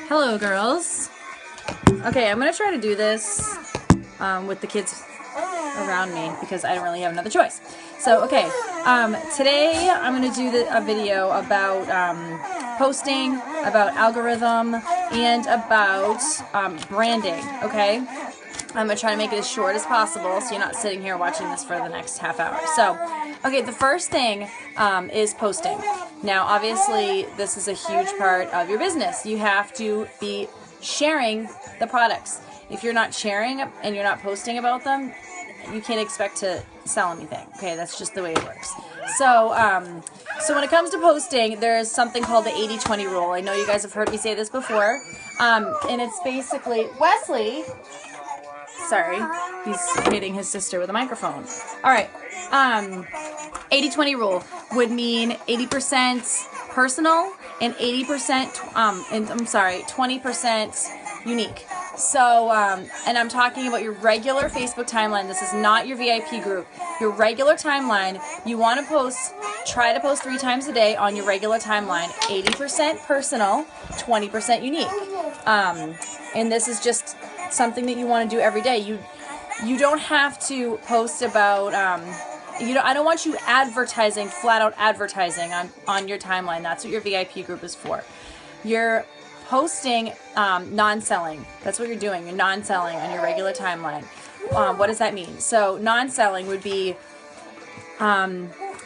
Hello, girls. Okay, I'm gonna try to do this with the kids around me because I don't really have another choice. So, okay, today I'm gonna do a video about posting, about algorithm, and about branding. Okay, I'm gonna try to make it as short as possible so you're not sitting here watching this for the next half hour. So, okay, the first thing is posting. Now, obviously, this is a huge part of your business. You have to be sharing the products. If you're not sharing and you're not posting about them, you can't expect to sell anything. Okay, that's just the way it works. So, so when it comes to posting, there's something called the 80-20 rule. I know you guys have heard me say this before, and it's basically Wesley. Sorry, he's hitting his sister with a microphone. All right, 80-20 rule would mean 80% personal and 20% unique. So, and I'm talking about your regular Facebook timeline. This is not your VIP group. Your regular timeline, you want to try to post 3 times a day on your regular timeline. 80% personal, 20% unique. And this is just something that you want to do every day. You don't have to post about, I don't want you advertising, flat out advertising on your timeline. That's what your VIP group is for. You're posting non-selling. That's what you're doing. You're non-selling on your regular timeline. What does that mean? So non-selling would be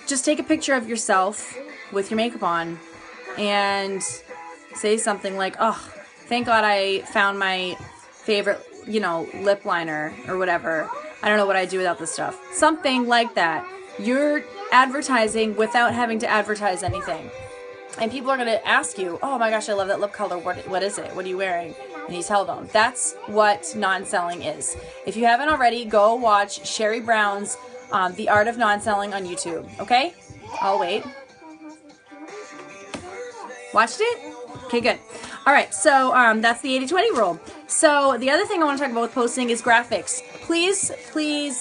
just take a picture of yourself with your makeup on and say something like, "Oh, thank God I found my favorite, lip liner," or whatever. I don't know what I'd do without this stuff. Something like that. You're advertising without having to advertise anything. And people are going to ask you, "Oh my gosh, I love that lip color. What is it? What are you wearing?" And you tell them. That's what non-selling is. If you haven't already, go watch Sherry Brown's The Art of Non-Selling on YouTube. Okay? I'll wait. Watched it? Okay, good. All right, so that's the 80-20 rule. So the other thing I want to talk about with posting is graphics. Please,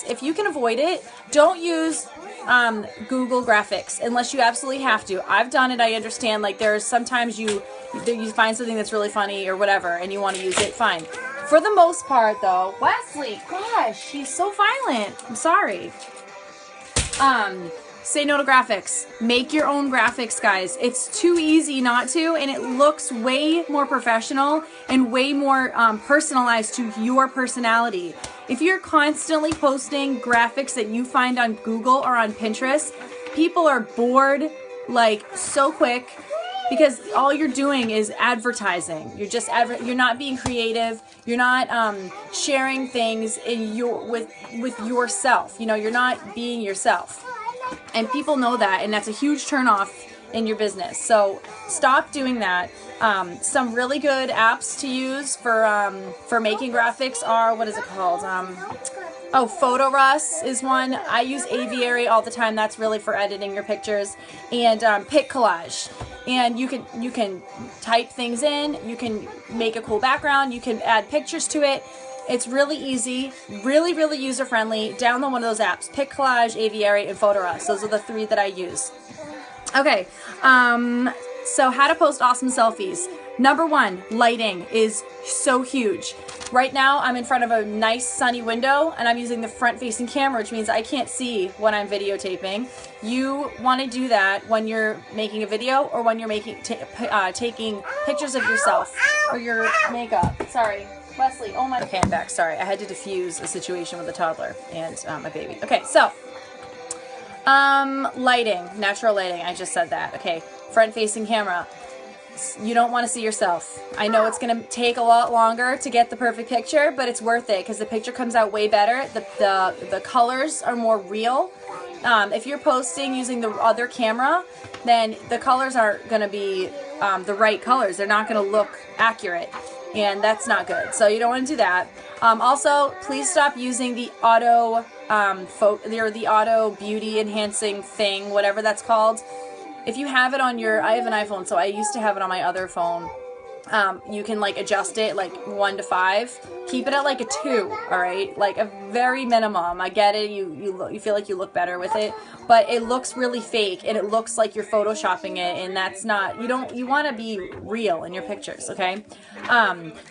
if you can avoid it, don't use Google graphics unless you absolutely have to. I've done it. I understand. Like, there's sometimes you find something that's really funny or whatever, and you want to use it. Fine. For the most part, though, Wesley, gosh, he's so violent. I'm sorry. Say no to graphics. Make your own graphics, guys. It's too easy not to, and it looks way more professional and way more personalized to your personality. If you're constantly posting graphics that you find on Google or on Pinterest, people are bored like so quick because all you're doing is advertising. You're just you're not being creative. You're not sharing things with yourself. You're not being yourself. And people know that, and that's a huge turnoff in your business. So stop doing that. Some really good apps to use for making graphics are, what is it called? Photorus is one. I use Aviary all the time. That's really for editing your pictures. And Pic Collage. And you can type things in. You can make a cool background. You can add pictures to it. It's really easy, really, really user-friendly. Download one of those apps. Pic Collage, Aviary, and Photorus. Those are the 3 that I use. Okay, so how to post awesome selfies. Number 1, lighting is so huge. Right now, I'm in front of a nice sunny window, and I'm using the front-facing camera, which means I can't see when I'm videotaping. You want to do that when you're making a video or when you're taking pictures of yourself or your makeup. Sorry. Wesley, oh my... Okay, I'm back. Sorry, I had to diffuse a situation with a toddler and my baby. Okay, so, lighting, natural lighting, I just said that. Okay, front-facing camera. You don't want to see yourself. I know it's going to take a lot longer to get the perfect picture, but it's worth it because the picture comes out way better. The colors are more real. If you're posting using the other camera, then the colors aren't going to be the right colors. They're not going to look accurate. And that's not good. So you don't want to do that. Also, please stop using the auto beauty enhancing thing, whatever that's called. If you have it on I have an iPhone, so I used to have it on my other phone. You can like adjust it like 1 to 5. Keep it at like a 2, all right? Like a very minimum. I get it. You feel like you look better with it, but it looks really fake and it looks like you're photoshopping it, and that's not, you want to be real in your pictures, okay?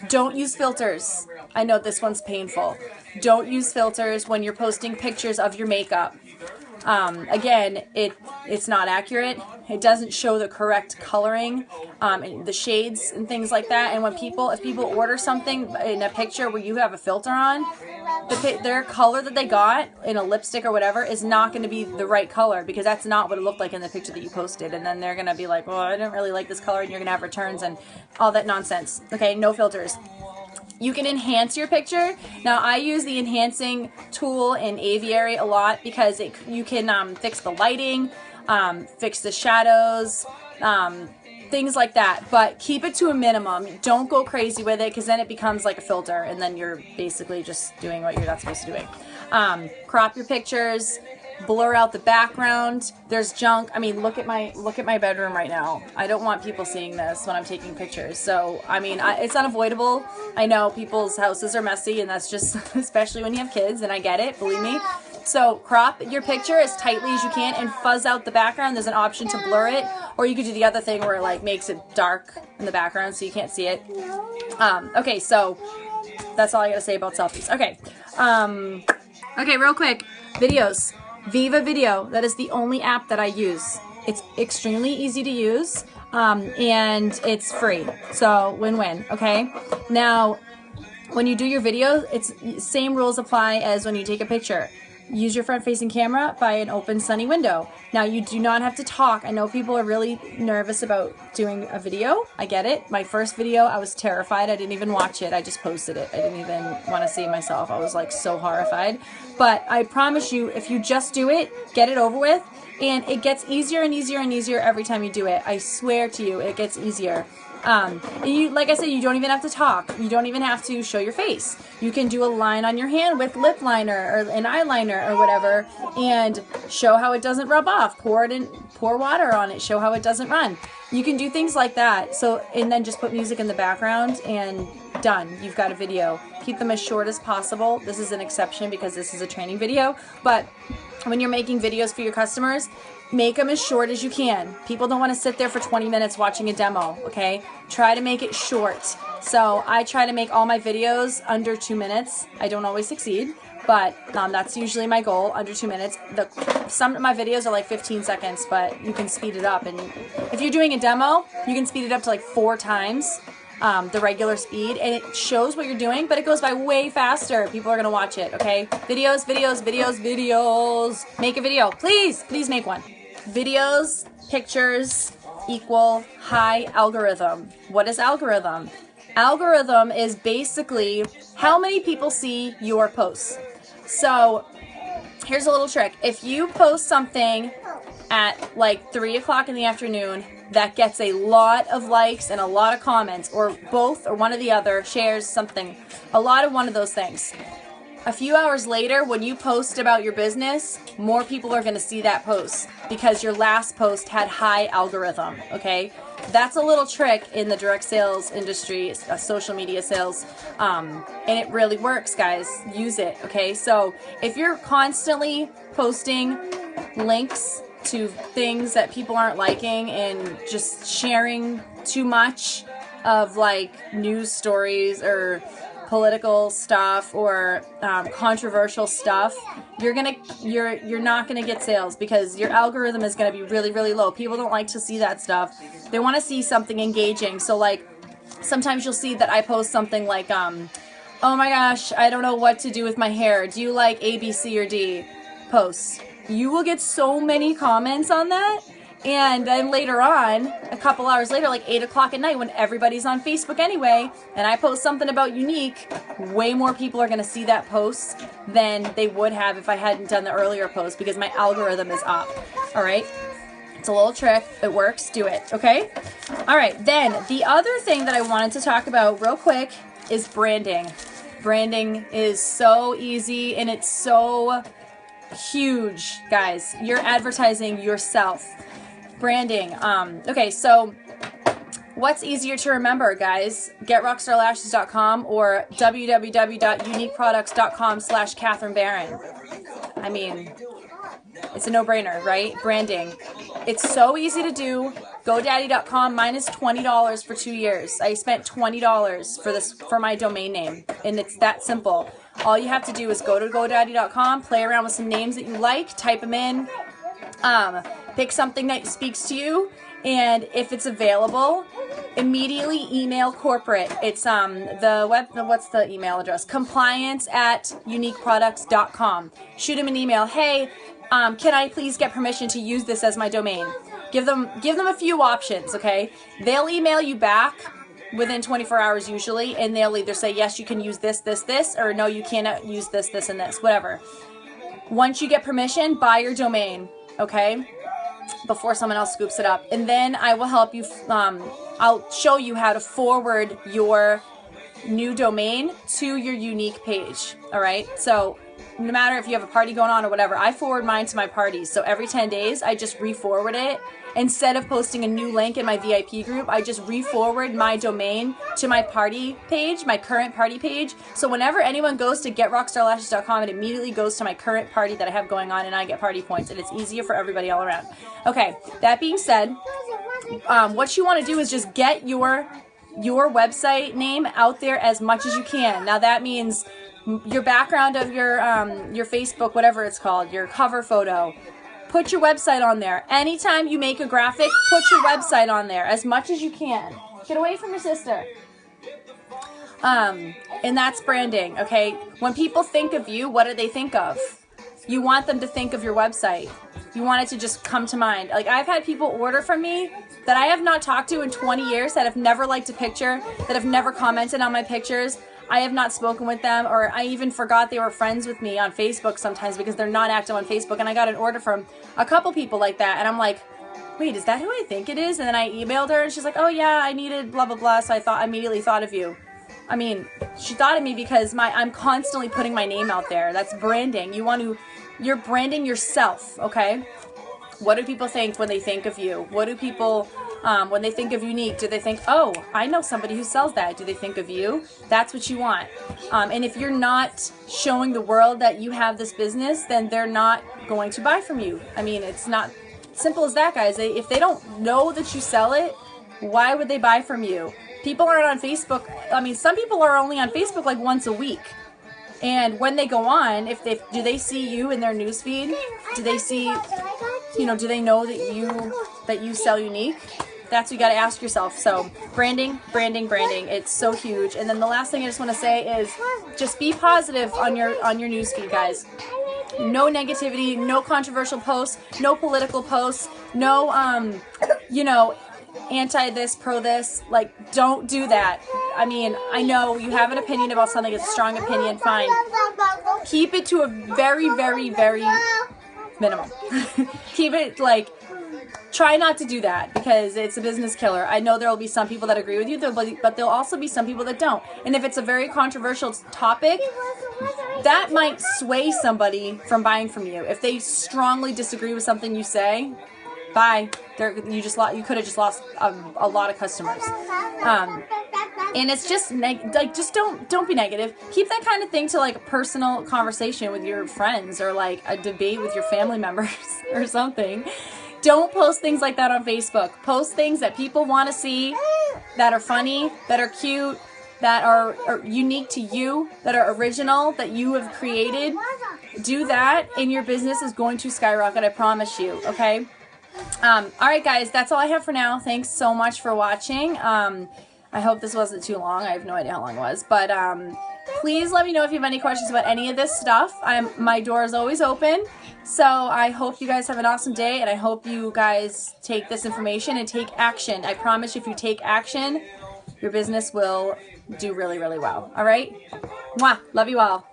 Don't use filters. I know this one's painful. Don't use filters when you're posting pictures of your makeup. Again, it's not accurate. It doesn't show the correct coloring, and the shades and things like that. And when if people order something in a picture where you have a filter on, their color that they got in a lipstick or whatever is not going to be the right color, because that's not what it looked like in the picture that you posted. And then they're going to be like, well, I didn't really like this color, and you're going to have returns and all that nonsense. Okay, no filters. You can enhance your picture. Now, I use the enhancing tool in Aviary a lot because you can fix the lighting, fix the shadows, things like that. But keep it to a minimum. Don't go crazy with it, because then it becomes like a filter, and then you're basically just doing what you're not supposed to be doing. Crop your pictures. Blur out the background. There's junk. I mean, look at my bedroom right now. I don't want people seeing this when I'm taking pictures. So, I mean, it's unavoidable. I know people's houses are messy, and that's just, especially when you have kids, and I get it, believe me. So, crop your picture as tightly as you can and fuzz out the background. There's an option to blur it, or you could do the other thing where it like makes it dark in the background so you can't see it. Okay, so that's all I gotta say about selfies. Okay. Okay, real quick, videos. Viva Video, that is the only app that I use. It's extremely easy to use, and it's free. So win-win, okay? Now, when you do your video, it's same rules apply as when you take a picture. Use your front-facing camera by an open sunny window. Now, you do not have to talk. I know people are really nervous about doing a video. I get it. My first video, I was terrified. I didn't even watch it. I just posted it. I didn't even want to see myself. I was like so horrified. But I promise you, if you just do it, get it over with, and it gets easier and easier and easier every time you do it. I swear to you, it gets easier. Like I said, you don't even have to talk. You don't even have to show your face. You can do a line on your hand with lip liner or an eyeliner or whatever, and show how it doesn't rub off. Pour water on it. Show how it doesn't run. You can do things like that. So, and then just put music in the background and done. You've got a video. Keep them as short as possible. This is an exception because this is a training video, but when you're making videos for your customers, make them as short as you can. People don't want to sit there for 20 minutes watching a demo, okay? Try to make it short. So I try to make all my videos under 2 minutes. I don't always succeed, but that's usually my goal, under 2 minutes. Some of my videos are like 15 seconds, but you can speed it up. And if you're doing a demo, you can speed it up to like 4 times the regular speed, and it shows what you're doing, but it goes by way faster. People are going to watch it, okay? Videos, videos, videos, videos. Make a video. Please, please make one. Videos, pictures equal high algorithm. What is algorithm? Algorithm is basically how many people see your posts. So here's a little trick. If you post something at like 3 o'clock in the afternoon that gets a lot of likes and a lot of comments, or both, or one or the other, shares something, a lot of one of those things, a few hours later, when you post about your business, more people are going to see that post because your last post had high algorithm, okay? That's a little trick in the direct sales industry, social media sales, and it really works, guys. Use it, okay? So if you're constantly posting links to things that people aren't liking and just sharing too much of like news stories or political stuff or controversial stuff, you're not gonna get sales because your algorithm is gonna be really, really low. People don't like to see that stuff. They want to see something engaging. So like sometimes you'll see that I post something like oh my gosh, I don't know what to do with my hair. Do you like A, B, C, or D posts? You will get so many comments on that. And then later on, a couple hours later, like 8 o'clock at night, when everybody's on Facebook anyway, and I post something about Unique, way more people are going to see that post than they would have if I hadn't done the earlier post because my algorithm is up. All right? It's a little trick. It works. Do it. Okay? All right. Then the other thing that I wanted to talk about real quick is branding. Branding is so easy and it's so huge, guys. You're advertising yourself. Branding. Okay, so What's easier to remember, guys? GetRockstarLashes.com or www.uniqueproducts.com/Catherine Barron. I mean, it's a no-brainer, right? Branding. It's so easy to do. GoDaddy.com, mine is $20 for 2 years. I spent $20 for my domain name, and it's that simple. All you have to do is go to GoDaddy.com, play around with some names that you like, type them in, pick something that speaks to you, and if it's available, immediately email corporate. It's what's the email address? compliance@uniqueproducts.com. Shoot them an email. Hey, can I please get permission to use this as my domain? Give them a few options, okay? They'll email you back within 24 hours usually, and they'll either say, yes, you can use this, or no, you cannot use this, and this, whatever. Once you get permission, buy your domain, okay? Before someone else scoops it up. And then I will help you, I'll show you how to forward your new domain to your unique page, all right? So no matter if you have a party going on or whatever, I forward mine to my parties. So every 10 days, I just re-forward it. Instead of posting a new link in my VIP group, I just re-forward my domain to my party page, my current party page. So whenever anyone goes to GetRockstarLashes.com, it immediately goes to my current party that I have going on, and I get party points, and it's easier for everybody all around. Okay, that being said, what you want to do is just get your website name out there as much as you can. Now that means your background of your Facebook, whatever it's called, your cover photo. Put your website on there. Anytime you make a graphic, put your website on there as much as you can. Get away from your sister. And that's branding, okay? When people think of you, what do they think of? You want them to think of your website. You want it to just come to mind. Like, I've had people order from me that I have not talked to in 20 years, that have never liked a picture, that have never commented on my pictures. I have not spoken with them, or I even forgot they were friends with me on Facebook sometimes because they're not active on Facebook. And I got an order from a couple people like that, and I'm like, wait, is that who I think it is? And then I emailed her, and she's like, oh yeah, I needed blah blah blah, so I immediately thought of you. I mean, she thought of me because I'm constantly putting my name out there. That's branding. You're branding yourself, okay? What do people think when they think of you? What do people, when they think of Unique, do they think, oh, I know somebody who sells that? Do they think of you? That's what you want. And if you're not showing the world that you have this business, then they're not going to buy from you. I mean, it's not simple as that, guys. If they don't know that you sell it, why would they buy from you? People aren't on Facebook. I mean, some people are only on Facebook like once a week. And when they go on, do they see you in their newsfeed? Do they see, do they know that you sell Unique? That's what you got to ask yourself. So branding, it's so huge. And then the last thing I just want to say is just be positive on your newsfeed, guys. No negativity, no controversial posts, no political posts, no anti this, pro this. Like, don't do that. I mean, I know you have an opinion about something, it's a strong opinion, fine. Keep it to a very, very, very minimum. Keep it like, try not to do that because it's a business killer. I know there will be some people that agree with you, but there'll also be some people that don't. And if it's a very controversial topic, that might sway somebody from buying from you. If they strongly disagree with something you say, bye. You could have just lost a lot of customers. And it's just just don't be negative. Keep that kind of thing to like a personal conversation with your friends or like a debate with your family members or something. Don't post things like that on Facebook. Post things that people want to see, that are funny, that are cute, that are unique to you, that are original, that you have created. Do that and your business is going to skyrocket, I promise you, okay? Alright guys, that's all I have for now. Thanks so much for watching. I hope this wasn't too long. I have no idea how long it was. But please let me know if you have any questions about any of this stuff. My door is always open. So I hope you guys have an awesome day, and I hope you guys take this information and take action. I promise if you take action, your business will do really, really well. Alright? Mwah! Love you all.